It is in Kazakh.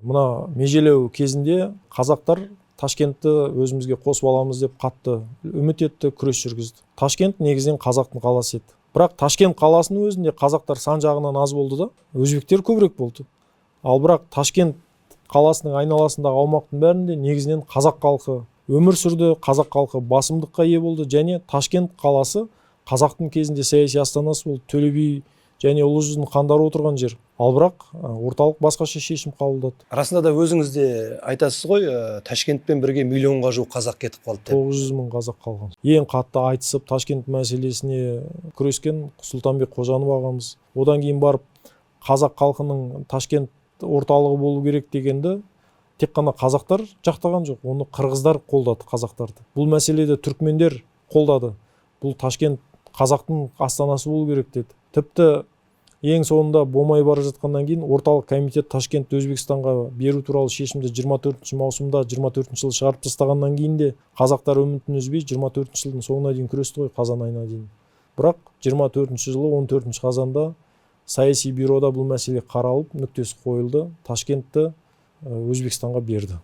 Мына межелеу кезінде қазақтар Ташкентті өзімізге қосып аламыз деп қатты үміт етті, күрес жүргізді. Ташкент негізінен қазақтың қаласы еді. Бірақ Ташкент қаласының өзінде қазақтар сан жағынан аз болды да, өзбектер көбірек болды. Ал бірақ Ташкент қаласының айналасындағы аумақтың бәрінде негізінен қазақ халқы өмір сүрді, қазақ халқы басымдыққа ие болды, және Ташкент қаласы қазақтың кезінде саяси астанасы болды. Төле би және ұлы жүздің хандары отырған жер. Ал бірақ орталық басқаша шешім қабылдады. Расында да өзіңіз де айтасыз ғой, Ташкентпен бірге миллионға жуық қазақ кетіп қалды деп. 900 мың қазақ қалған. Ең қатты айтысып Ташкент мәселесіне күрескен Сұлтанбек Қожанов ағамыз. Одан кейін барып қазақ халқының Ташкент орталығы болу керек дегенді тек қана қазақтар жақтаған жоқ, оны қырғыздар қолдады қазақтарды. Бұл мәселеде түркмендер қолдады. Бұл Ташкент қазақтың астанасы болу керек деді. Тіпті ең соңында болмай бара жатқаннан кейін орталық комитет Ташкентті Өзбекстанға беру туралы шешімді 24 маусымда 24 жылы шығарып тастағаннан кейін де қазақтар үмітін үзбей 24 жылдың соңына дейін күресті ғой, қазан айына дейін. Бірақ 24 жылы 14 қазанда саяси бюрода бұл мәселе қаралып, нүктесі қойылды, Ташкентті Өзбекстанға берді.